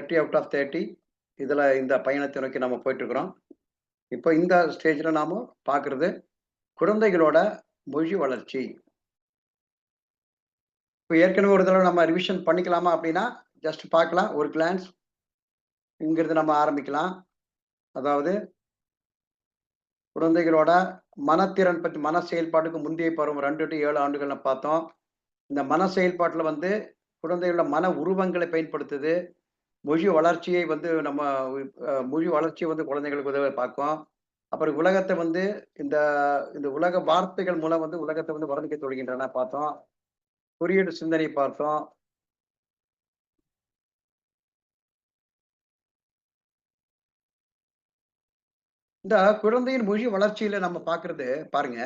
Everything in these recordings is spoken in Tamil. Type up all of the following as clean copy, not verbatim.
30 அவுட் ஆஃப் 30 இதுல இந்த பயணத்தை நோக்கி நம்ம போயிட்டு இருக்கிறோம். இப்போ இந்த ஸ்டேஜ்ல நாம பார்க்கிறது குழந்தைகளோட மொழி வளர்ச்சி. இப்போ ஏற்கனவே ஒரு தடவ நம்ம ரிவிஷன் பண்ணிக்கலாமா அப்படின்னா, ஜஸ்ட் பார்க்கலாம். ஒரு கிளான்ஸ் இங்கிருந்து நம்ம ஆரம்பிக்கலாம். அதாவது குழந்தைகளோட மனத்திறன் பத்தி மன செயல்பாட்டுக்கு முந்தைய பருவம் 2 டூ 7 ஆண்டுகள்ல பார்த்தோம். இந்த மன செயல்பாட்டுல வந்து குழந்தைகளோட மன உருவங்களை பயன்படுத்துது. மொழி வளர்ச்சியை வந்து நம்ம மொழி வளர்ச்சிய வந்து குழந்தைகளுக்கு உதவ பார்க்கும். அப்புறம் உலகத்த வந்து இந்த இந்த உலக வார்த்தைகள் மூலம் வந்து உலகத்த வந்து வர்ணிக்க தொடுகின்றன பார்த்தோம். குறியீடு சிந்தனை பார்த்தோம். இந்த குழந்தையின் மொழி வளர்ச்சியில நம்ம பார்க்கிறது பாருங்க.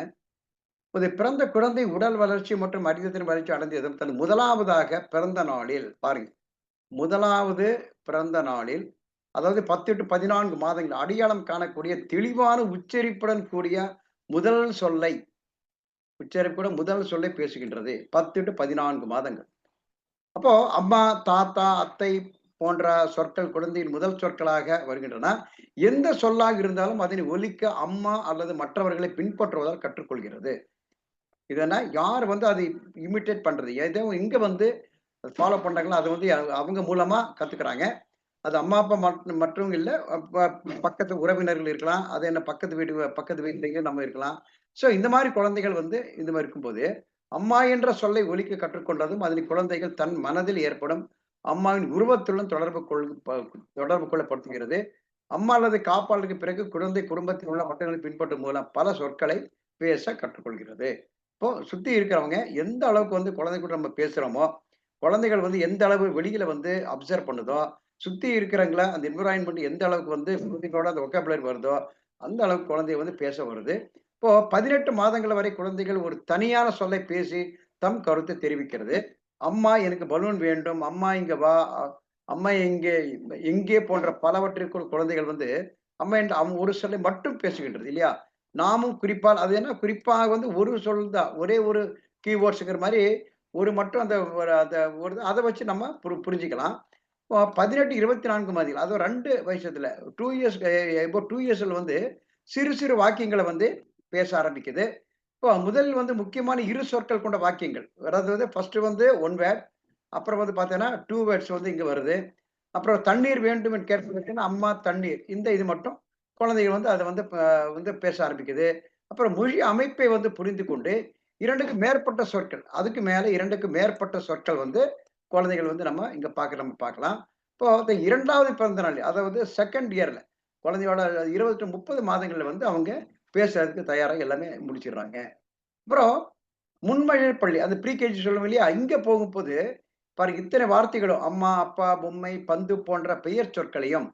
ஒரு பிறந்த குழந்தை உடல் வளர்ச்சி மற்றும் அறிவுத்திறன் வளர்ச்சி அடைந்ததும் தன் முதலாவதாக பிறந்த நாளில் பாருங்க. முதலாவது பிறந்த நாளில் அதாவது 10 டூ 14 மாதங்கள் அடையாளம் காணக்கூடிய தெளிவான உச்சரிப்புடன் கூடிய முதல் சொல்லை உச்சரிப்புடன் முதல் சொல்லை பேசுகின்றது. 10 டூ 14 மாதங்கள். அப்போ அம்மா, தாத்தா, அத்தை போன்ற சொற்கள் குழந்தையின் முதல் சொற்களாக வருகின்றன. எந்த சொல்லாக இருந்தாலும் அதனை ஒலிக்க அம்மா அல்லது மற்றவர்களை பின்பற்றுவதால் கற்றுக்கொள்கிறது. இதனா யார் வந்து அதை இமிட்டேட் பண்றது? ஏதோ இங்க வந்து ஃபாலோ பண்றாங்களோ, அது வந்து அவங்க மூலமா கத்துக்கிறாங்க. அது அம்மா, அப்பா மற்றவங்க இல்ல. பக்கத்து உறவினர்கள் இருக்கலாம். அது என்ன பக்கத்து வீட்லயும் நம்ம இருக்கலாம். ஸோ இந்த மாரி குழந்தைகள் வந்து இந்த மாரி இருக்கும்போது, அம்மா என்ற சொல்லை ஒலிக்க கற்றுக்கொண்டதும், அதனை குழந்தைகள் தன் மனதில் ஏற்படும் அம்மாவின் உருவத்துடன் தொடர்பு கொள்ளப்படுத்துகிறது. அம்மா அல்லது காப்பாளருக்கு பிறகு குழந்தை குடும்பத்தில் உள்ள மற்றவர்களை பின்பற்றும் மூலம் பல சொற்களை பேச கற்றுக்கொள்கிறது. இப்போ சுத்தி இருக்கிறவங்க எந்த அளவுக்கு வந்து குழந்தை கூட நம்ம பேசுறோமோ, குழந்தைகள் வந்து எந்த அளவு வெளியில வந்து அப்சர்வ் பண்ணுதோ, சுத்தி இருக்கிறவங்கள அந்த என்விரான்மென்ட் எந்த அளவுக்கு வந்து குழந்தைகளோட அந்த வொக்காபுலரி வருதோ, அந்த அளவுக்கு குழந்தை வந்து பேச வருது. இப்போ 18 மாதங்கள் வரை குழந்தைகள் ஒரு தனியான சொல்லை பேசி தம் கருத்தை தெரிவிக்கிறது. "அம்மா எனக்கு பலூன் வேண்டும். அம்மா இங்க வா. அம்மா எங்கே எங்கே?" போன்ற பலவற்றிற்குள் குழந்தைகள் வந்து அம்மா என்ற ஒரு சொல்லை மட்டும் பேசுகின்றது இல்லையா? நாமும் குறிப்பால் அது என்ன குறிப்பாக வந்து ஒரு சொல் தான். ஒரே ஒரு கீவேர்ட்ஸ்ங்கிற மாரி ஒரு மட்டும் அந்த ஒரு அந்த ஒரு அத வச்சு நம்ம புரிஞ்சுக்கலாம். இப்போ 18, 24 மதில் அதுவும் 2 வயசுல 2 இயர்ஸ் எபோவ் 2 இயர்ஸ்ல வந்து சிறு சிறு வாக்கியங்கள வந்து பேச ஆரம்பிக்குது. இப்போ முதல் வந்து முக்கியமான இரு சொற்கள் கொண்ட வாக்கியங்கள். அதாவது ஃபர்ஸ்ட் வந்து 1 வேர்ட். அப்புறம் வந்து பார்த்தீங்கன்னா 2 வேர்ட்ஸ் வந்து இங்க வருது. அப்புறம் தண்ணீர் வேண்டும் என்று கேட்பதற்கு அம்மா தண்ணீர். இந்த இது மட்டும் குழந்தைகள் வந்து அத வந்து வந்து பேச ஆரம்பிக்குது. அப்புறம் மொழி அமைப்பை வந்து புரிந்துகொண்டு 2க்கு மேற்பட்ட சொற்கள். அதுக்கு மேல 2க்கு மேற்பட்ட சொற்கள் வந்து குழந்தைகள் வந்து நம்ம நம்ம பார்க்கலாம். இப்போ இந்த 2வது பிறந்த நாள் அதாவது 2ண்ட் இயர்ல குழந்தையோட 20 டூ 30 மாதங்கள்ல வந்து அவங்க பேசுறதுக்கு தயாரா எல்லாமே முடிச்சிடுறாங்க. அப்புறம் முன்மழலை பள்ளி அந்த ப்ரீ கேஜி சொல்லுவோம் இல்லையா? இங்க போகும்போது பாருங்க இத்தனை வார்த்தைகளும் அம்மா, அப்பா, பொம்மை, பந்து போன்ற பெயர் சொற்களையும்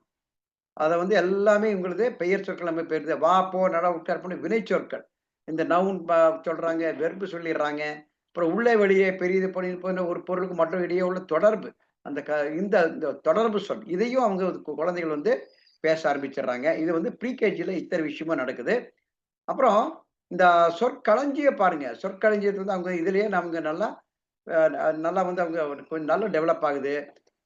அத வந்து எல்லாமே உங்களுது பெயர் சொற்கள் நம்ம பெயர் வா, போ, நட, உட்கார் போன்ற வினைச்சொற்கள். இந்த நவுன் சொல்றாங்க, வெர்ப் சொல்லிடுறாங்க. அப்புறம் உள்ளே, வெளியே, பெரியது, பொடிது போன்ற ஒரு பொருளுக்கு மற்றும் இடையே உள்ள தொடர்பு. அந்த இந்த இந்த தொடர்பு சொல். இதையும் அவங்க குழந்தைகள் வந்து பேச ஆரம்பிச்சுடுறாங்க. இது வந்து ப்ரீ கேஜில இத்தனை விஷயமா நடக்குது. அப்புறம் இந்த சொற்களஞ்சியம் பாருங்க. சொற்களஞ்சியத்த வந்து அவங்க இதிலேயே நமக்கு நல்லா நல்லா வந்து அவங்க கொஞ்சம் நல்லா டெவலப் ஆகுது.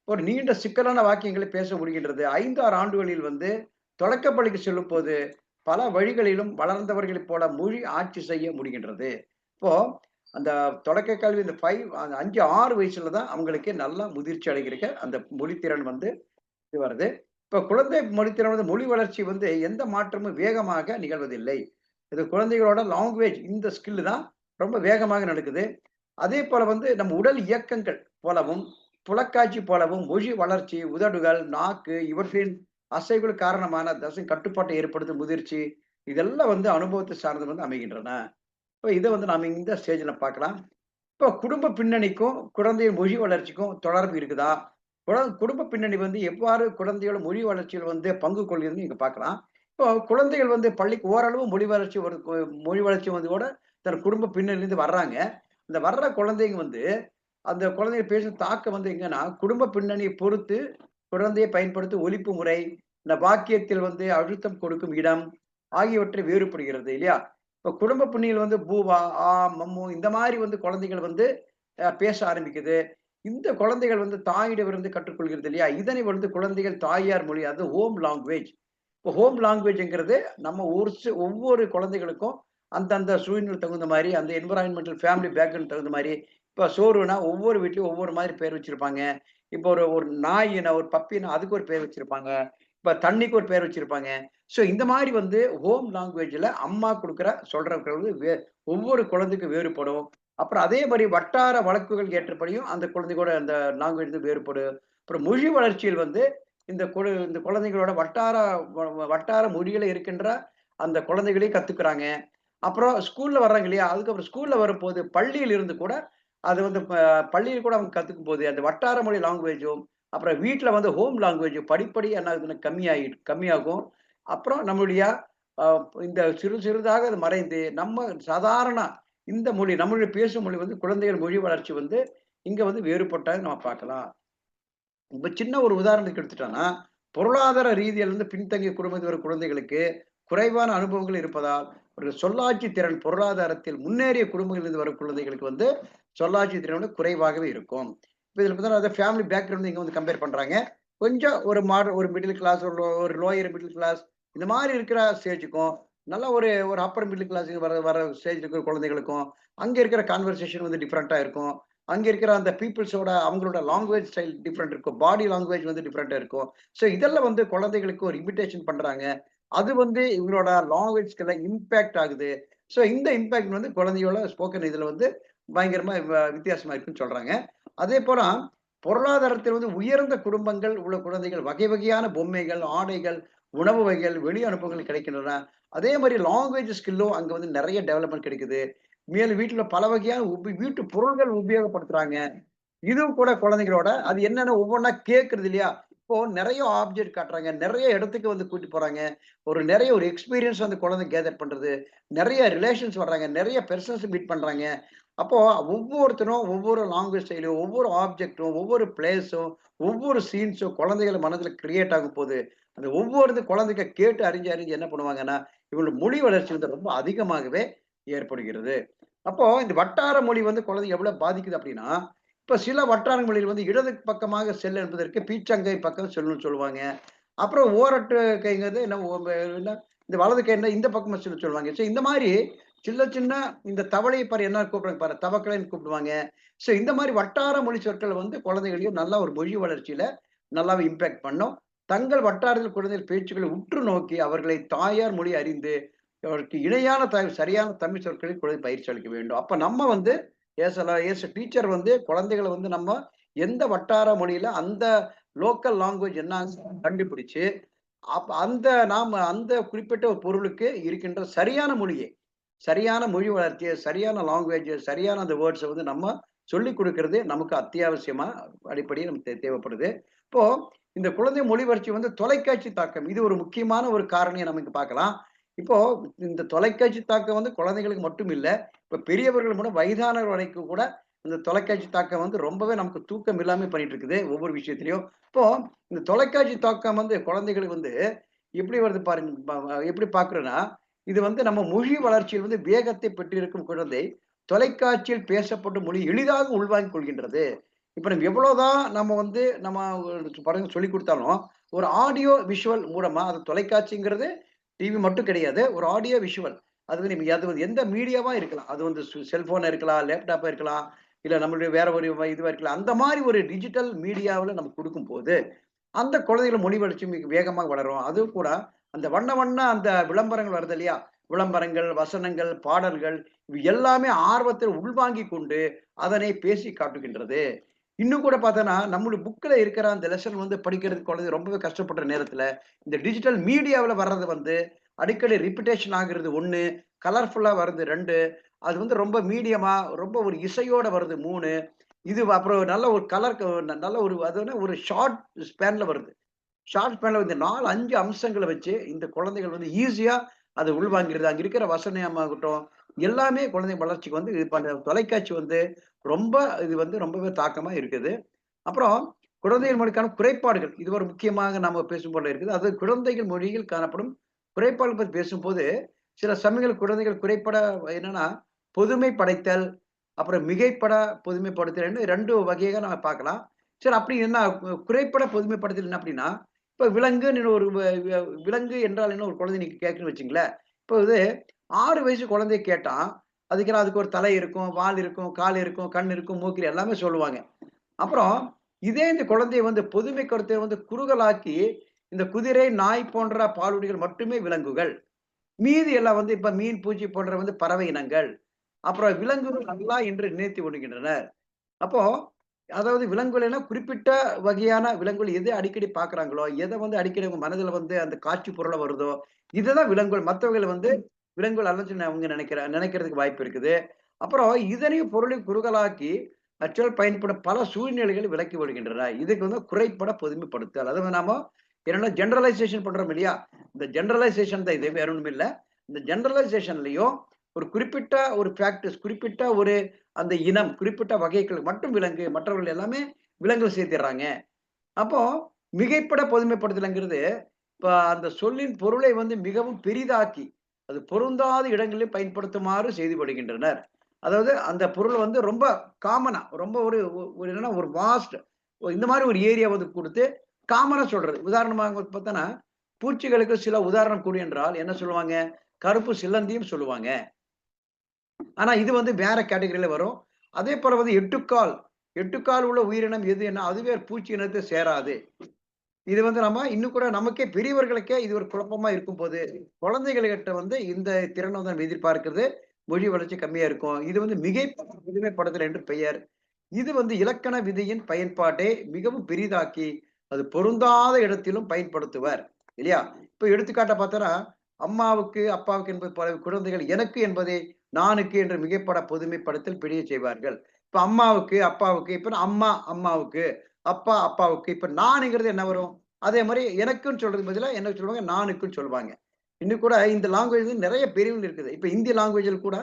ஒரு நீண்ட சிக்கலான வாக்கியங்களை பேச முடிகின்றது. 5, 6 ஆண்டுகளில் வந்து தொடக்கப்பள்ளிக்கு செல்லும்போது, பல வழிகளிலும் வளர்ந்தவர்களைப் போல மொழி ஆட்சி செய்ய முடிகின்றது. இப்போ அந்த தொடக்க கல்வி இந்த 5, 6 வயசுல தான் அவங்களுக்கு நல்லா முதிர்ச்சி அடைகிறக்க அந்த மொழித்திறன் வந்து இது வருது. இப்ப குழந்தை மொழித்திறன் வந்து மொழி வளர்ச்சி வந்து எந்த மாற்றமும் வேகமாக நிகழ்வதில்லை. இது குழந்தைகளோட லாங்குவேஜ் இந்த ஸ்கில் தான் ரொம்ப வேகமாக நடக்குது. அதே போல வந்து நம்ம உடல் இயக்கங்கள் போலவும், புலக்காட்சி போலவும் மொழி வளர்ச்சி, உதடுகள், நாக்கு இவற்றின் அசைவுகள் காரணமான தசை கட்டுப்பாட்டை ஏற்படுத்தும் முதிர்ச்சி, இதெல்லாம் வந்து அனுபவத்தை சார்ந்து வந்து அமைகின்றன. இப்ப இத வந்து நாம இந்த ஸ்டேஜ்ல பார்க்கலாம். இப்போ குடும்ப பின்னணிக்கும், குழந்தையின் மொழி வளர்ச்சிக்கும் தொடர்பு இருக்குதா? குடும்ப பின்னணி வந்து எவ்வாறு குழந்தையோட மொழி வளர்ச்சியில் வந்து பங்கு கொள்கிறதுன்னு நீங்க பார்க்கலாம். இப்போ குழந்தைகள் வந்து பள்ளிக்கு ஓரளவு மொழி வளர்ச்சி வந்து கூட தன் குடும்ப பின்னணியிலிருந்து வர்றாங்க. இந்த வர்ற குழந்தைங்க வந்து, அந்த குழந்தைங்க பேசும் தாக்கம் வந்து எங்கன்னா, குடும்ப பின்னணியை பொறுத்து குழந்தையை பயன்படுத்தும் ஒலிப்பு முறை, இந்த வாக்கியத்தில் வந்து அழுத்தம் கொடுக்கும் இடம் ஆகியவற்றை வேறுபடுகிறது இல்லையா? இப்ப குடும்ப பின்னணியில் வந்து பூவா, ஆ, மம்மு இந்த மாரி வந்து குழந்தைகள் வந்து பேச ஆரம்பிக்குது. இந்த குழந்தைகள் வந்து தாயிடமிருந்து கற்றுக்கொள்கிறது இல்லையா? இதனை வந்து குழந்தைகள் தாயார் மொழி அது ஹோம் லாங்குவேஜ். இப்போ ஹோம் லாங்குவேஜ்ங்கிறது நம்ம ஒவ்வொரு குழந்தைகளுக்கும் அந்தந்த சூழ்நிலைக்கு தகுந்த மாரி, அந்த என்வைரன்மென்டல் ஃபேமிலி பேக்ரவுண்ட் தகுந்த மாரி, இப்போ சோறுனா ஒவ்வொரு வீட்லயும் ஒவ்வொரு மாதிரி பேர் வச்சிருப்பாங்க. இப்போ ஒரு ஒரு நாயினா, ஒரு பப்பினா அதுக்கு ஒரு பேர் வச்சிருப்பாங்க. இப்ப தண்ணிக்கு ஒரு பேர் வச்சிருப்பாங்க. ஸோ இந்த மாரி வந்து ஹோம் லாங்குவேஜ்ல அம்மா குடுக்குற சொல்றதுக்கு வந்து ஒவ்வொரு குழந்தைக்கும் வேறுபடும். அப்புறம் அதே மாரி வட்டார வழக்குகள் ஏற்றபடியும் அந்த குழந்தைகளோட அந்த லாங்குவேஜ் வந்து வேறுபடும். அப்புறம் மொழி வளர்ச்சியில் வந்து இந்த குழந்தைகளோட வட்டார மொழியில இருக்கின்ற அந்த குழந்தைகளையும் கத்துக்கிறாங்க. அப்புறம் ஸ்கூல்ல வர்றாங்க இல்லையா? அதுக்கப்புறம் ஸ்கூல்ல வரும்போது பள்ளியில் இருந்து கூட அது வந்து பள்ளியில் கூட அவங்க கத்துக்கும்போது, அந்த வட்டார மொழி லாங்குவேஜும், அப்புறம் வீட்ல வந்து ஹோம் லாங்குவேஜ் படிப்படியா என்ன ஆகுதுன்னா கம்மியாகும். அப்புறம் நம்மளுடைய அ இந்த சிறிதாக அது மறைந்து, நம்ம சாதாரண இந்த மொழி நம்மளுடைய பேசும் மொழி வந்து குழந்தைகள் மொழி வளர்ச்சி வந்து இங்க வந்து வேறுபட்டத நம்ம பார்க்கலாம். இப்ப சின்ன ஒரு உதாரணத்துக்கு எடுத்துட்டோம்னா, பொருளாதார ரீதியில இருந்து பின்தங்கிய குடும்பத்தில் வரும் குழந்தைகளுக்கு குறைவான அனுபவங்கள் இருப்பதால், ஒரு சொல்லாட்சி திறன் பொருளாதாரத்தில் முன்னேறிய குடும்பங்களிலிருந்து வரும் குழந்தைகளுக்கு வந்து சொல்லாட்சி திறன் வந்து குறைவாகவே இருக்கும். இப்ப இதில பார்த்தா அத ஃபேமிலி பேக்ரவுண்ட் இங்க வந்து கம்பேர் பண்றாங்க. கொஞ்சம் ஒரு மிடில் கிளாஸ், ஒரு லோயர் மிடில் கிளாஸ் இந்த மாரி இருக்கிற ஸ்டேஜுக்கும், நல்ல ஒரு ஒரு அப்பர் மிடில் கிளாஸ்க்கு வர வர ஸ்டேஜ் இருக்கிற குழந்தைகளுக்கும், அங்க இருக்கிற கான்வர்சேஷன் வந்து டிஃபரெண்ட்டா இருக்கும். அங்க இருக்கிற அந்த பீப்பிள்ஸோட அவங்களோட லாங்குவேஜ் ஸ்டைல் டிஃபரெண்ட் இருக்கும். பாடி லாங்குவேஜ் வந்து டிஃபரெண்ட்டா இருக்கும். ஸோ இதெல்லாம் வந்து குழந்தைகளுக்கு ஒரு இமிடேஷன் பண்றாங்க. அது வந்து இவங்களோட லாங்குவேஜ் ஸ்கில்ல இம்பாக்ட் ஆகுது. ஸோ இந்த இம்பாக்ட் வந்து குழந்தையோட ஸ்போக்கன் இதுல வந்து பயங்கரமா வித்தியாசமா இருக்குன்னு சொல்றாங்க. அதேபோல பொருளாதாரத்தில் வந்து உயர்ந்த குடும்பங்கள் உள்ள குழந்தைகள் வகை வகையான பொம்மைகள், ஆடைகள், உணவு வகைகள், வெளி அனுபவங்கள் கிடைக்கின்றன. அதே மாரி லாங்குவேஜ் ஸ்கில்லும் அங்க வந்து நெறைய டெவலப்மென்ட் கிடைக்குது. மேலும் வீட்ல பல வகையான வீட்டு பொருள்கள் உபயோகப்படுத்துறாங்க. இதுவும் கூட குழந்தைகளோட அது என்னன்னு ஒவ்வொன்னா கேட்கிறது இல்லையா? இப்போ நெறைய ஆப்ஜெக்ட் காட்டுறாங்க. நெறைய இடத்துக்கு வந்து கூட்டிட்டு போறாங்க. நெறைய ஒரு எக்ஸ்பீரியன்ஸ் அந்த குழந்தை கேதர் பண்றது. நெறைய ரிலேஷன்ஸ் வர்றாங்க. நெறைய பெர்சன்ஸ் மீட் பண்றாங்க. அப்போ ஒவ்வொருத்தரும் ஒவ்வொரு லாங்குவேஜ் ஸ்டைலும், ஒவ்வொரு ஆப்ஜெக்டும், ஒவ்வொரு பிளேஸும், ஒவ்வொரு சீன்ஸும் குழந்தைகள் மனதில கிரியேட் ஆகும்போது, அந்த ஒவ்வொரு குழந்தைங்க கேட்டு அறிஞ்சு, அறிஞ்சு என்ன பண்ணுவாங்கன்னா, இவங்களோட மொழி வளர்ச்சி வந்து ரொம்ப அதிகமாகவே ஏற்படுகிறது. அப்போ இந்த வட்டார மொழி வந்து குழந்தைய எவ்வளவு பாதிக்குது அப்படின்னா, இப்ப சில வட்டார மொழியில் வந்து இடது பக்கமாக செல் என்பதற்கு பீச்சங்கை பக்கம் செல்லுன்னு சொல்லுவாங்க. அப்புறம் ஓரட்டு கைங்கிறது என்ன இந்த வலது கைன்னா இந்த பக்கமா சொல்லுவாங்க. ஸோ இந்த மாரி சின்ன சின்ன இந்த தவளைய பாரு என்ன கூப்பிடுறாங்க பாரு, தவக்கலைன்னு கூப்பிடுவாங்க. ஸோ இந்த மாரி வட்டார மொழி சொற்கள் வந்து குழந்தைகளையும் நல்ல ஒரு மொழி வளர்ச்சியில நல்லாவே இம்பாக்ட் பண்ணும். தங்கள் வட்டாரத்தில் குழந்தைகள் பேச்சுக்களை உற்று நோக்கி அவர்களை தாயார் மொழி அறிந்து, அவருக்கு இணையான சரியான தமிழ் சொற்களை குழந்தை பயிற்சி அளிக்க வேண்டும். அப்ப நம்ம வந்து ஏஸ் எ டீச்சர் வந்து குழந்தைகள வந்து நம்ம எந்த வட்டார மொழியில அந்த லோக்கல் லாங்குவேஜ் என்னான்னு கண்டுபிடிச்சு, அந்த குறிப்பிட்ட ஒரு பொருளுக்கு இருக்கின்ற சரியான மொழியை, சரியான மொழி வளர்ச்சிய, சரியான லாங்குவேஜ், சரியான அந்த வேர்ட்ஸ வந்து நம்ம சொல்லிக் குடுக்கிறது நமக்கு அத்தியாவசியமா அடிப்படையில் நமக்கு தேவைப்படுது. இப்போ இந்த குழந்தை மொழி வளர்ச்சி வந்து தொலைக்காட்சி தாக்கம். இது ஒரு முக்கியமான ஒரு காரணிய நம்ம இங்க பார்க்கலாம். இப்போ இந்த தொலைக்காட்சி தாக்கம் வந்து குழந்தைகளுக்கு மட்டும் இல்ல. இப்ப பெரியவர்கள் கூட வயதானவர் வரைக்கும் கூட இந்த தொலைக்காட்சி தாக்கம் வந்து ரொம்பவே நமக்கு தூக்கம் இல்லாம பண்ணிட்டு இருக்குது. ஒவ்வொரு விஷயத்திலயும். இப்போ இந்த தொலைக்காட்சி தாக்கம் வந்து குழந்தைகளுக்கு வந்து எப்படி வருது பாருங்க. எப்படி பார்க்கிறோன்னா, இது வந்து நம்ம மொழி வளர்ச்சியில் வந்து வேகத்தை பெற்றிருக்கும் குழந்தை, தொலைக்காட்சியில் பேசப்படும் மொழி எளிதாக உள்வாங்கிக் கொள்கின்றது. இப்ப நம்ம எவ்வளோதான் நம்ம வந்து படங்கள் சொல்லிக் குடுத்தாலும், ஒரு ஆடியோ விஷுவல் மூலமா அது தொலைக்காட்சிங்கிறது டிவி மட்டும் கிடையாது. ஒரு ஆடியோ விஷுவல். அது வந்து எந்த மீடியாவா இருக்கலாம். அது வந்து செல்ஃபோனா இருக்கலாம், லேப்டாப்பா இருக்கலாம், இல்ல நம்மளுடைய வேற ஒரு இதுவா இருக்கலாம். அந்த மாரி ஒரு டிஜிட்டல் மீடியாவுல நம்ம குடுக்கும்போது, அந்த குழந்தைகள மொழி வளர்ச்சி மிக வேகமாக வளரும். அதுவும் கூட அந்த வண்ண வண்ண அந்த விளம்பரங்கள் வருது இல்லையா? விளம்பரங்கள், வசனங்கள், பாடல்கள் இவை எல்லாமே ஆர்வத்தை உள்வாங்கிக் கொண்டு, அதனை பேசி காட்டுகின்றது. இன்னும் கூட பார்த்தோன்னா, நம்முடைய புக்ல இருக்கிற அந்த லெசன் வந்து படிக்கிறதுக்கு குழந்தை ரொம்பவே கஷ்டப்படுற நேரத்தில, இந்த டிஜிட்டல் மீடியாவுல வர்றது வந்து அடிக்கடி ரிப்பிட்டேஷன் ஆகுறது 1, கலர்ஃபுல்லா வருது 2, அது வந்து ரொம்ப மீடியமா, ரொம்ப ஒரு இசையோட வருது 3. இது அப்புறம் நல்ல ஒரு நல்ல ஒரு அது என்ன ஒரு ஷார்ட் ஸ்பேன்ல வருது. ஷார்ட் ஸ்பேன்ல வந்து 4, 5 அம்சங்கள வச்சு இந்த குழந்தைகள் வந்து ஈஸியா அத உள்வாங்கிருது. அங்க இருக்கிற வசனமாகட்டும், எல்லாமே குழந்தை வளர்ச்சிக்கு வந்து இப்ப அந்த தொலைக்காட்சி வந்து ரொம்ப இது வந்து ரொம்பவே தாக்கமா இருக்குது. அப்புறம் குழந்தைகள் மொழிக்கான குறைபாடுகள். இது ஒரு முக்கியமாக நாம பேசும் பொருள் இருக்குது. அது குழந்தைகள் மொழியில் காணப்படும் குறைபாடுகள் பத்தி பேசும்போது, சில சமயங்கள் குழந்தைகள் குறைபாடா என்னன்னா, பொதுமை படைத்தல், அப்புறம் மிகைப்பட பொதுமைப்படுத்தல்ன்னு 2 வகையா நம்ம பார்க்கலாம். சரி அப்படி என்ன குறைப்பட பொதுமைப்படுத்தல் என்ன அப்படின்னா, இப்ப விலங்குன்னு ஒரு விலங்கு என்றால் என்ன ஒரு குழந்தை நீங்க கேட்குறன்னு வச்சுக்கங்களேன். இப்போ இது 6 வயசு குழந்தைய கேட்டா, அதுக்கு ஒரு தலை இருக்கும், வால் இருக்கும், கால் இருக்கும், கண் இருக்கும், மூக்கு எல்லாமே சொல்லுவாங்க. அப்புறம் இதே இந்த குழந்தைய வந்து பொதுமை கருத்தை வந்து குறுகலாக்கி, இந்த குதிரை, நாய் போன்ற பாலூட்டிகள் மட்டுமே விலங்குகள். மீதி எல்லாம் வந்து இப்ப மீன், பூச்சி போன்ற வந்து பறவை இனங்கள். அப்புறம் விலங்குகள் நல்லா என்று நினைத்து விடுகின்றனர். அப்போ அதாவது விலங்குகள் எல்லாம் குறிப்பிட்ட வகையான விலங்குகள் எது அடிக்கடி பார்க்குறாங்களோ, எத வந்து அடிக்கடி அவங்க மனதில வந்து அந்த காட்சி பொருளா வருதோ, இதுதான் விலங்குகள். மத்தவங்கள வந்து விலங்குகள் அல்லன்னு அவங்க நினைக்கிறதுக்கு வாய்ப்பு இருக்குது. அப்புறம் இதனையும் பொருளையும் குறுகலாக்கி பயன்படும் பல சூழ்நிலைகள் விலக்கி விடுகின்றன. இதுக்கு வந்து குறைபட பொதுமைப்படுத்தல். அதாவது நாம என்னன்னா ஜெனரலைசேஷன் பண்றோம் இல்லையா? இந்த ஜெனரலைசேஷன் தான் இது. வேற ஒண்ணும் இல்ல. இந்த ஜெனரலைசேஷன்லயும் ஒரு குறிப்பிட்ட ஒரு ஃபேக்டர்ஸ் குறிப்பிட்ட ஒரு அந்த இனம், குறிப்பிட்ட வகைகள் மட்டும் விலங்கு, மற்றவர்கள் எல்லாமே விலங்குல சேர்த்திடுறாங்க. அப்போ மிகைப்பட பொதுமைப்படுத்தல்ங்கிறது, இப்ப அந்த சொல்லின் பொருளை வந்து மிகவும் பெரிதாக்கி, அது பொருந்தாத இடங்களில் பயன்படுத்துமாறு செய்து விடுகின்றனர். அதாவது அந்த பொருள் வந்து ரொம்ப காமனா, ரொம்ப ஒரு ஒரு என்னன்னா ஒரு வாஸ்ட் இந்த மாரி ஒரு ஏரியா வந்து குடுத்து, காமனா சொல்றது. உதாரணமாக வந்து பார்த்தோன்னா, பூச்சிகளுக்கு சில உதாரணம் கூறு என்றால் என்ன சொல்லுவாங்க? கருப்பு சிலந்தியும் சொல்லுவாங்க. ஆனா இது வந்து வேற கேட்டகரில வரும். அதே போல வந்து 8 கால் உள்ள உயிரினம் எதுன்னா, அதுவே பூச்சி இனத்தை சேராது. இது வந்து நம்ம இன்னும் கூட நமக்கே பெரியவர்களுக்கே இது ஒரு குழப்பமா இருக்கும்போது, குழந்தைகள்கிட்ட வந்து இந்த திறன வந்து நம்ம எதிர்பார்க்கிறது, மொழி வளர்ச்சி கம்மியா இருக்கும். இது வந்து மிகைப்படுத்தல் புதுமைப்படுத்தல் என்று பெயர். இது வந்து இலக்கண விதியின் பயன்பாட்டை மிகவும் பெரிதாக்கி, அது பொருந்தாத இடத்திலும் பயன்படுத்துவர். இல்லையா? இப்ப எடுத்துக்காட்டா பார்த்தோன்னா, அம்மாவுக்கு, அப்பாவுக்கு என்பது பல குழந்தைகள் எனக்கு என்பதை நானுக்கு என்று மிகைப்பட பொதுமைப்படுத்தல் பிழையச் செய்வார்கள். இப்ப அம்மாவுக்கு, அப்பாவுக்கு இப்ப அம்மா, அம்மாவுக்கு, அப்பா, அப்பாவுக்கு. இப்ப நானுங்கிறது என்ன வரும்? அதே மாரி எனக்குன்னு சொல்றதுக்கு பதிலா என்ன சொல்லுவாங்க? நானுக்குன்னு சொல்லுவாங்க. இன்னும் கூட இந்த லாங்குவேஜ் வந்து நெறைய பிரிவுகள் இருக்குது. இப்ப இந்தி லாங்குவேஜ்ல கூட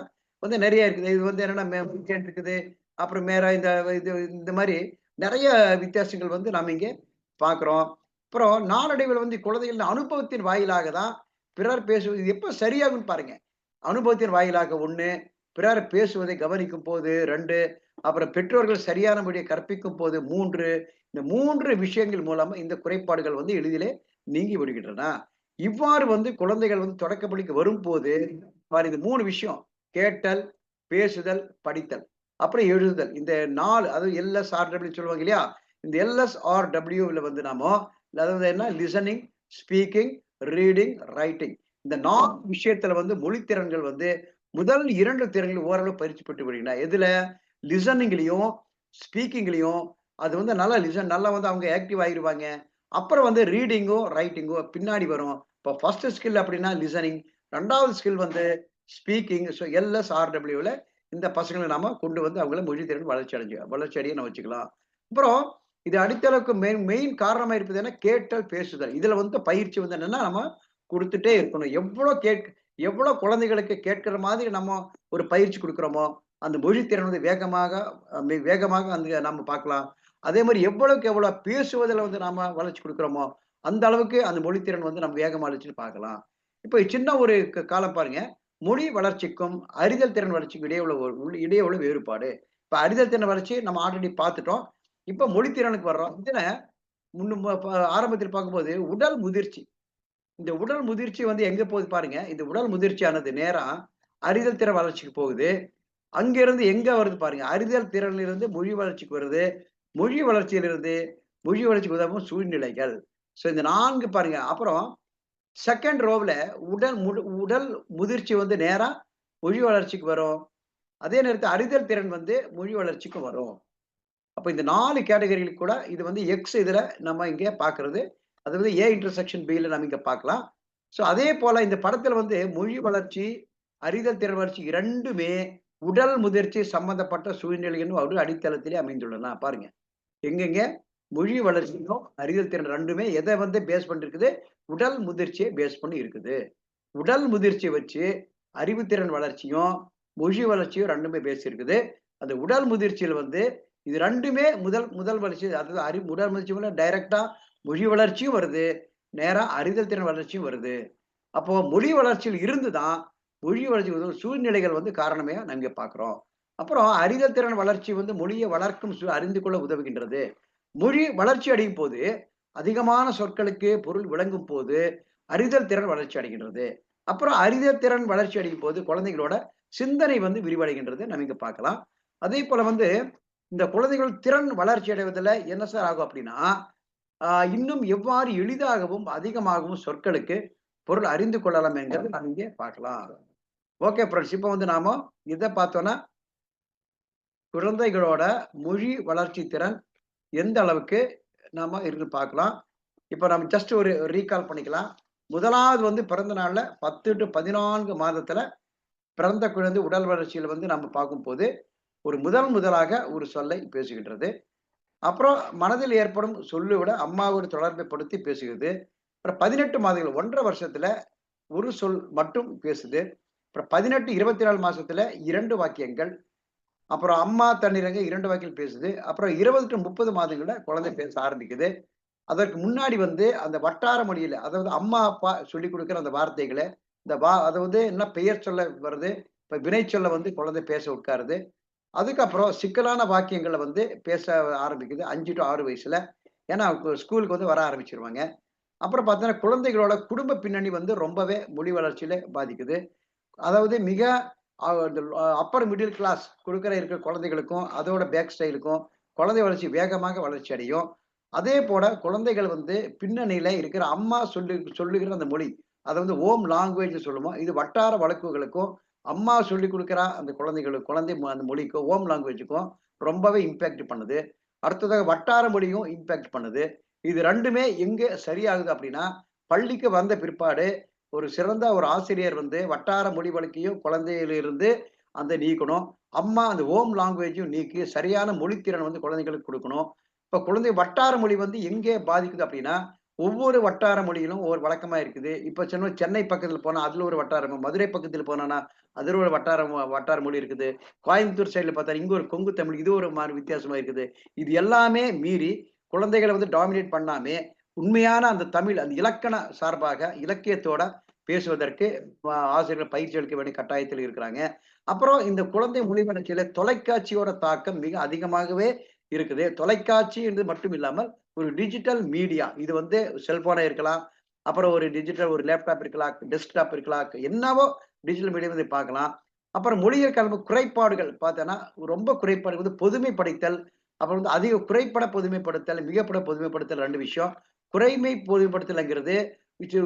வந்து நெறைய இருக்குது. இது வந்து என்னன்னா இருக்குது. அப்புறம் மேரா இது இந்த மாரி நெறைய வித்தியாசங்கள் வந்து நாம இங்க பார்க்கிறோம். அப்புறம் நாளடைவில வந்து குழந்தைகள் அனுபவத்தின் வாயிலாக தான் பிறர் பேசுவது இது எப்ப சரியாகும்ன்னு பாருங்க. அனுபவத்தின் வாயிலாக 1, பிறர் பேசுவதை கவனிக்கும்போது 2, அப்புறம் பெற்றோர்கள் சரியான முறையை கற்பிக்கும்போது 3, இந்த 3 விஷயங்கள் மூலமா இந்த குறைபாடுகள் வந்து எளிதிலே நீங்கி விடுகின்றன. இவ்வாறு வந்து குழந்தைகள் வந்து தொடக்கப்பள்ளிக்கு வரும்போது, பாரு இந்த 3 விஷயம். கேட்டல், பேசுதல், படித்தல். அப்புறம் எழுதுதல். இந்த 4 அதாவது எல்எஸ், ஆர்டபிள்யூ சொல்லுவாங்க இல்லையா? இந்த எல்எஸ், ஆர்டபிள்யூல வந்து நாமோ அதாவது என்ன லிசனிங், ஸ்பீக்கிங், ரீடிங், ரைட்டிங். இந்த 4 விஷயத்துல வந்து மொழித்திறன்கள் வந்து முதல் 2 திறன்கள் ஓரளவு பயிற்சி பெற்று விடுகின்றன. எதுல? லிசனிங்லயும், ஸ்பீக்கிங்லயும் அது வந்து நல்லா நல்லா வந்து அவங்க ஆக்டிவ் ஆகிருவாங்க. அப்புறம் வந்து ரீடிங்கும், ரைட்டிங்கும் பின்னாடி வரும். இப்போ ஃபர்ஸ்ட் ஸ்கில் அப்படின்னா லிசனிங். 2வது ஸ்கில் வந்து ஸ்பீக்கிங். ஸோ எல்எஸ்ஆர்டபிள்யூல இந்த பசங்கள நாம கொண்டு வந்து அவங்கள மொழித்திறன் வளர்ச்சி அடைய நம்ம வச்சுக்கலாம். அப்புறம் இது அடித்தளவுக்கு மெயின் காரணமா இருப்பது என்ன? கேட்டல், பேசுதல். இதுல வந்து பயிற்சி வந்து என்னன்னா, நம்ம குடுத்துட்டே இருக்கணும். எவ்வளோ குழந்தைகளுக்கு கேட்கிற மாதிரி நம்ம ஒரு பயிற்சி குடுக்குறோமோ, அந்த மொழித்திறன் வந்து வேகமாக அங்க நம்ம பார்க்கலாம். அதே மாரி எவ்வளவுக்கு எவ்வளோ பேசுவதில வந்து நாம வளர்ச்சி குடுக்குறோமோ, அந்த அளவுக்கு அந்த மொழித்திறன் வந்து நம்ம வேகமா வளர்ச்சின்னு பார்க்கலாம். இப்ப சின்ன ஒரு காலம் பாருங்க. மொழி வளர்ச்சிக்கும், அறிதல் திறன் வளர்ச்சிக்கும் இடையே உள்ள வேறுபாடு. இப்ப அறிதல் திறன் வளர்ச்சி நம்ம ஆல்ரெடி பார்த்துட்டோம். இப்ப மொழித்திறனுக்கு வர்றோம். இதுல முன்னும் ஆரம்பத்தில் பார்க்கும்போது உடல் முதிர்ச்சி. இந்த உடல் முதிர்ச்சி வந்து எங்க போகுது பாருங்க. இந்த உடல் முதிர்ச்சியானது நேரா அறிதல் திறன் வளர்ச்சிக்கு போகுது. அங்கிருந்து எங்க வருது பாருங்க. அறிதல் திறனிலிருந்து மொழி வளர்ச்சிக்கு வருது. மொழி வளர்ச்சியிலிருந்து மொழி வளர்ச்சிக்கு உதவும் சூழ்நிலைகள். ஸோ இந்த 4 பாருங்க. அப்புறம் 2ண்ட் ரோவ்ல உடல் முதிர்ச்சி வந்து நேரா மொழி வளர்ச்சிக்கு வரும். அதே நேரத்துல அறிதல் திறன் வந்து மொழி வளர்ச்சிக்கு வரும். அப்ப இந்த 4 கேட்டகரிகளுக்கு கூட இது வந்து எக்ஸ் இதுல நம்ம இங்க பார்க்கிறது. அது வந்து ஏ இன்டர்செக்ஷன் பில நம்ம இங்க பார்க்கலாம். ஸோ அதே போல இந்த படத்துல வந்து மொழி வளர்ச்சி, அறிதல் திறன் வளர்ச்சி 2மே உடல் முதிர்ச்சி சம்பந்தப்பட்ட சூழ்நிலையின் ஒரு அடித்தளத்திலே அமைந்துள்ளன. பாருங்க. எங்கெங்க மொழி வளர்ச்சியும், அறிதல் திறன் 2மே எத வந்து பேஸ் பண்ணியிருக்குது? உடல் முதிர்ச்சிய பேஸ் பண்ணி இருக்குது. உடல் முதிர்ச்சிய வச்சு அறிவுத்திறன் வளர்ச்சியும், மொழி வளர்ச்சியும் 2மே பேஸ் இருக்குது. அந்த உடல் முதிர்ச்சியில வந்து இது 2மே முதல் முதல் வளர்ச்சி அதாவது உடல் முதிர்ச்சி டைரக்ட்டா மொழி வளர்ச்சியும் வருது. நேரா அறிதல் திறன் வளர்ச்சியும் வருது. அப்போ மொழி வளர்ச்சியில் இருந்து தான் மொழி வளர்ச்சிக்கு உதவும் சூழ்நிலைகள் வந்து காரணமே நம்ம இங்க பார்க்கிறோம். அப்புறம் அறிதல் திறன் வளர்ச்சி வந்து மொழியை வளர்க்கும் அறிந்து கொள்ள உதவுகின்றது. மொழி வளர்ச்சி அடையும் போது, அதிகமான சொற்களுக்கு பொருள் விளங்கும் போது, அறிதல் திறன் வளர்ச்சி அடைகின்றது. அப்புறம் அறிதல் திறன் வளர்ச்சி அடையும் போது, குழந்தைகளோட சிந்தனை வந்து விரிவடைகின்றது. நம்ம இங்க பார்க்கலாம். அதேபோல வந்து இந்த குழந்தைகள் திறன் வளர்ச்சி அடைவதில என்ன சார் ஆகும் அப்படின்னா, இன்னும் எவ்வாறு எளிதாகவும், அதிகமாகவும் சொற்களுக்கு பொருள் அறிந்து கொள்ளலாம் என்கிறத நாம் இங்கே பார்க்கலாம். Okay friends. இப்ப வந்து நாம இத பார்த்தோம்னா, குழந்தைகளோட மொழி வளர்ச்சி திறன் எந்த அளவுக்கு நாம இருக்கு பார்க்கலாம். இப்ப நம்ம ஜஸ்ட் ஒரு ரீகால் பண்ணிக்கலாம். முதலாவது வந்து பிறந்த நாள்ல 10 டூ 14 மாதத்துல பிறந்த குழந்தை உடல் வளர்ச்சியில வந்து நம்ம பார்க்கும்போது, ஒரு முதலாக ஒரு சொல்லை பேசுகின்றது. அப்புறம் மனதில் ஏற்படும் சொல்லை விட அம்மாவோட தொடர்பை படுத்தி பேசுகிறது. அப்புறம் 18 மாதங்கள் 1 1/2 வருஷத்துல ஒரு சொல் மட்டும் பேசுது. அப்புறம் 18, 24 மாசத்துல 2 வாக்கியங்கள். அப்புறம் அம்மா தன்னிறங்க 2 வாக்கில் பேசுது. அப்புறம் 20 டூ 30 மாதங்கள்ல குழந்தை பேச ஆரம்பிக்குது. அதற்கு முன்னாடி வந்து அந்த வட்டார மொழியில, அதாவது அம்மா, அப்பா சொல்லிக் குடுக்குற அந்த வார்த்தைகள, இந்த அதாவது என்ன பெயர் சொல்ல வருது. இப்ப வினைச்சொல்ல வந்து குழந்தை பேச உட்காருது. அதுக்கப்புறம் சிக்கலான வாக்கியங்கள வந்து பேச ஆரம்பிக்குது 5 டூ 6 வயசுல. ஏன்னா ஸ்கூலுக்கு வந்து வர ஆரம்பிச்சுருவாங்க. அப்புறம் பார்த்தீங்கன்னா, குழந்தைகளோட குடும்ப பின்னணி வந்து ரொம்பவே மொழி வளர்ச்சியில பாதிக்குது. அதாவது மிக இந்த அப்பர் மிடில் கிளாஸ் இருக்கிற குழந்தைகளுக்கும், அதோட பேக் ஸ்டைலுக்கும் குழந்தை வளர்ச்சி வேகமாக வளர்ச்சி அடையும். அதேபோல குழந்தைகள் வந்து பின்னணியில இருக்கிற அம்மா சொல்லுகிற அந்த மொழி, அத வந்து ஹோம் லாங்குவேஜ்ன்னு சொல்லுவோம். இது வட்டார வழக்குகளுக்கும், அம்மா சொல்லிக் குடுக்குற அந்த குழந்தைகளுக்கு அந்த மொழிக்கும், ஹோம் லாங்குவேஜுக்கும் ரொம்பவே இம்பாக்ட் பண்ணுது. அடுத்ததாக வட்டார மொழியும் இம்பாக்ட் பண்ணுது. இது 2மே எங்க சரியாகுது அப்படின்னா, பள்ளிக்கு வந்த பிற்பாடு ஒரு சிறந்த ஒரு ஆசிரியர் வந்து வட்டார மொழி வழக்கையும் குழந்தையிலிருந்து அந்த நீக்கணும். அம்மா அந்த ஹோம் லாங்குவேஜும் நீக்கி சரியான மொழித்திறன் வந்து குழந்தைகளுக்கு குடுக்கணும். இப்ப குழந்தை வட்டார மொழி வந்து எங்கே பாதிக்குது அப்படின்னா, ஒவ்வொரு வட்டார மொழியிலும் ஒவ்வொரு வழக்கமா இருக்குது. இப்ப சென்னை பக்கத்துல போனா அதுல ஒரு வட்டாரம், மதுரை பக்கத்துல போனோம்னா அதுல ஒரு வட்டார மொழி இருக்குது. கோயம்புத்தூர் சைடுல பார்த்தா இங்க ஒரு கொங்கு தமிழ் இது ஒரு மாரி வித்தியாசமா இருக்குது. இது எல்லாமே மீறி குழந்தைகள வந்து டாமினேட் பண்ணாமே, உண்மையான அந்த தமிழ் அந்த இலக்கண சார்பாக இலக்கியத்தோட பேசுவதற்கு ஆசிரியர்கள் பயிற்சி அளிக்க வேண்டிய கட்டாயத்தில் இருக்கிறாங்க. அப்புறம் இந்த குழந்தை மொழி வளர்ச்சியில தொலைக்காட்சியோட தாக்கம் மிக அதிகமாகவே இருக்குது. தொலைக்காட்சி என்று மட்டும் இல்லாமல் ஒரு டிஜிட்டல் மீடியா இது வந்து செல்போனா இருக்கலாம். அப்புறம் ஒரு டிஜிட்டல் ஒரு லேப்டாப் இருக்கலாம், டெஸ்க்டாப் இருக்கலாம். என்னவோ டிஜிட்டல் மீடியா வந்து பார்க்கலாம். அப்புறம் மொழியியல் கல்வி குறைபாடுகள் பார்த்தோன்னா, ரொம்ப குறைபாடு வந்து பொதுமைப்படுத்தல், அப்புறம் வந்து அதிக குறைபட பொதுமைப்படுத்தல், மிகைப்பட பொதுமைப்படுத்தல் 2 விஷயம். குறைமை பொதுமைப்படுத்தல்ங்கிறது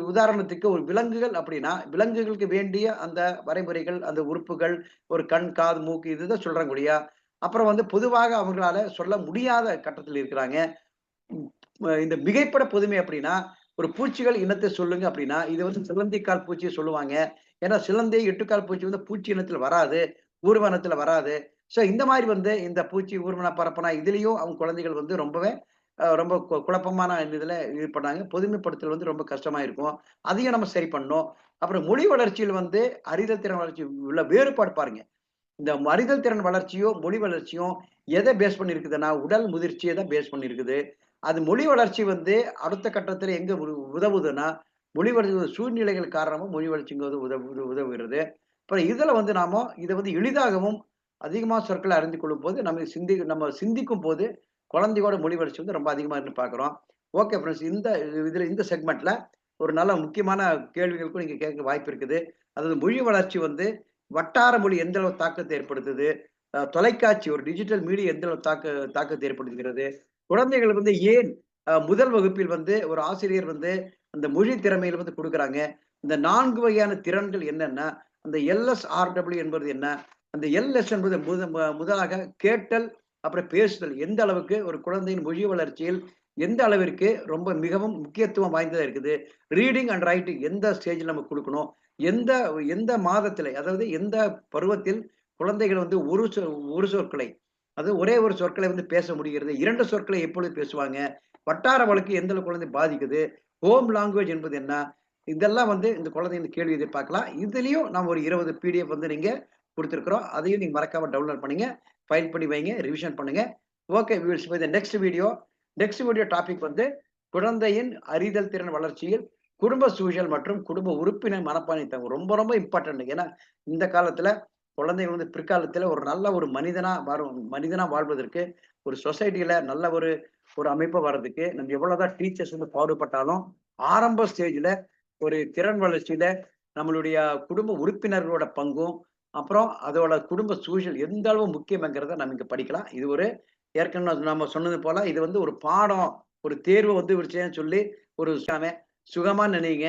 உதாரணத்துக்கு ஒரு விலங்குகள் அப்படின்னா, விலங்குகளுக்கு வேண்டிய அந்த வரைமுறைகள், அந்த உறுப்புகள், ஒரு கண், காது, மூக்கு இதுதான் சொல்றாங்க ஒழிய, அப்புறம் வந்து பொதுவாக அவங்களால சொல்ல முடியாத கட்டத்தில் இருக்கிறாங்க. இந்த மிகைப்பட பொதுமை அப்படின்னா, ஒரு பூச்சிகள் இனத்த சொல்லுங்க அப்படின்னா, இது வந்து சிலந்திக்கால் பூச்சிய சொல்லுவாங்க. ஏன்னா சிலந்தி, எட்டுக்கால் பூச்சி வந்து பூச்சி இனத்துல வராது. ஊர்வனத்துல வராது. ஸோ இந்த மாரி வந்து இந்த பூச்சி, ஊர்வன, பரப்பன இதுலயும் அவங்க குழந்தைகள் வந்து ரொம்பவே ரொம்ப குழப்பமான இதுல இது பண்ணாங்க. பொதுமைப்படுத்தல் வந்து ரொம்ப கஷ்டமா இருக்கும். அதையும் நம்ம சரி பண்ணணும். அப்புறம் மொழி வளர்ச்சியில வந்து அறிதல் திறன் வளர்ச்சி உள்ள வேறுபாடு பாருங்க. இந்த அறிதல் திறன் வளர்ச்சியும், மொழி வளர்ச்சியும் எத பேஸ் பண்ணி இருக்குதுன்னா, உடல் முதிர்ச்சிய தான் பேஸ் பண்ணி இருக்குது. அது மொழி வளர்ச்சி வந்து அடுத்த கட்டத்துல எங்க உதவுதுன்னா, மொழி வளர்ச்சி சூழ்நிலைகள் காரணமா மொழி வளர்ச்சிங்கிறது உதவுகிறது. அப்புறம் இதுல வந்து இத வந்து எளிதாகவும், அதிகமா சொற்கள அறிந்து கொள்ளும்போது, நம்ம சிந்திக்கும்போது, குழந்தையோட மொழி வளர்ச்சி வந்து ரொம்ப அதிகமா இருக்குன்னு பார்க்கிறோம். Okay friends. இந்த செக்மென்ட்ல ஒரு நல்ல முக்கியமான கேள்விகளுக்கும் நீங்க கேட்க வாய்ப்பு இருக்குது. அதாவது மொழி வளர்ச்சி வந்து வட்டார மொழி எந்த அளவு தாக்கத்தை ஏற்படுத்துது? தொலைக்காட்சி ஒரு டிஜிட்டல் மீடியா எந்த அளவு தாக்கத்தை ஏற்படுத்துகிறது? குழந்தைகள் வந்து ஏன் முதல் வகுப்பில் வந்து ஒரு ஆசிரியர் வந்து அந்த மொழி திறமையில வந்து குடுக்குறாங்க? இந்த 4 வகையான திறன்கள் என்னென்ன? அந்த LSRW என்பது என்ன? அந்த LS என்பது முதலாக கேட்டல், அப்புறம் பேசுதல் எந்த அளவுக்கு ஒரு குழந்தையின் மொழி வளர்ச்சியில் எந்த அளவிற்கு ரொம்ப மிகவும் முக்கியத்துவம் வாய்ந்ததா இருக்குது? ரீடிங் அண்ட் ரைட்டிங் எந்த ஸ்டேஜ்ல நம்ம குடுக்கணும்? எந்த எந்த மாதத்தில, அதாவது எந்த பருவத்தில் குழந்தைகள் வந்து ஒரு சொற்களை, அது ஒரே ஒரு சொற்களை வந்து பேச முடிகிறது. 2 சொற்களை எப்பொழுது பேசுவாங்க? வட்டார வழக்கு எந்த அளவு குழந்தை பாதிக்குது? ஹோம் லாங்குவேஜ் என்பது என்ன? இதெல்லாம் வந்து இந்த குழந்தை இந்த கேள்வி எதிர்பார்க்கலாம். இதுலயும் நாம் ஒரு 20 பிடிஎஃப் வந்து நீங்க குடுத்திருக்கிறோம். அதையும் நீங்க மறக்காம டவுன்லோட் பண்ணுங்க. ஃபைல் பண்ணி வைங்க. ரிவிஷன் பண்ணுங்க. ஓகே வியூவர்ஸ், இந்த நெக்ஸ்ட் வீடியோ டாபிக் வந்து குழந்தையின் அறிதல் திறன் வளர்ச்சியில் குடும்ப சூழல் மற்றும் குடும்ப உறுப்பினர் மனப்பான்மை ரொம்ப ரொம்ப இம்பார்ட்டன்ட். ஏன்னா இந்த காலத்துல குழந்தைகள் வந்து பிற்காலத்துல ஒரு நல்ல ஒரு மனிதனா வாழ்வதற்கு, ஒரு சொசைட்டில நல்ல ஒரு ஒரு அமைப்பா வர்றதுக்கு, நம்ம எவ்வளவுதான் டீச்சர்ஸ் வந்து பாடுபட்டாலும், ஆரம்ப ஸ்டேஜ்ல ஒரு திறன் வளர்ச்சியில நம்மளுடைய குடும்ப உறுப்பினர்களோட பங்கும், அப்புறம் அதோட குடும்ப சூழல் எந்த அளவு முக்கியம்ங்கிறத நம்ம இங்க படிக்கலாம். இது ஒரு ஏற்கனவே நம்ம சொன்னது போல இது வந்து ஒரு பாடம், ஒரு தேர்வு வந்து விடுச்சேன்னு சொல்லி ஒரு சுகமா நினையுங்க.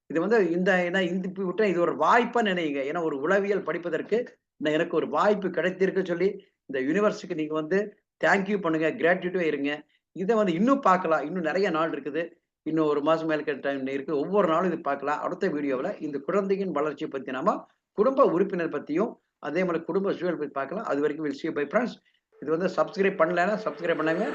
இது வந்து இந்த ஏன்னா இந்த இப்ப விட்டா இது ஒரு வாய்ப்பா நினையுங்க. ஏன்னா ஒரு உளவியல் படிப்பதற்கு எனக்கு ஒரு வாய்ப்பு கிடைத்திருக்குன்னு சொல்லி, இந்த யுனிவர்ஸுக்கு நீங்க வந்து தேங்க் யூ பண்ணுங்க. கிராட்டிட்யூடா இருங்க. இத வந்து இன்னும் பார்க்கலாம். இன்னும் நெறைய நாள் இருக்குது. இன்னும் 1 மாசம் மேல டைம் இருக்கு. ஒவ்வொரு நாளும் இது பார்க்கலாம். அடுத்த வீடியோவுல இந்த குழந்தையின் வளர்ச்சிய பத்தி நாம குடும்ப உறுப்பினர் பத்தியும், அதே மாரி குடும்ப சூழல் பத்தி பார்க்கலாம். அதுவரைக்கும் will see you bye friends. இது வந்து சப்ஸ்கிரைப் பண்ணலன்னா சப்ஸ்கிரைப் பண்ணுங்க.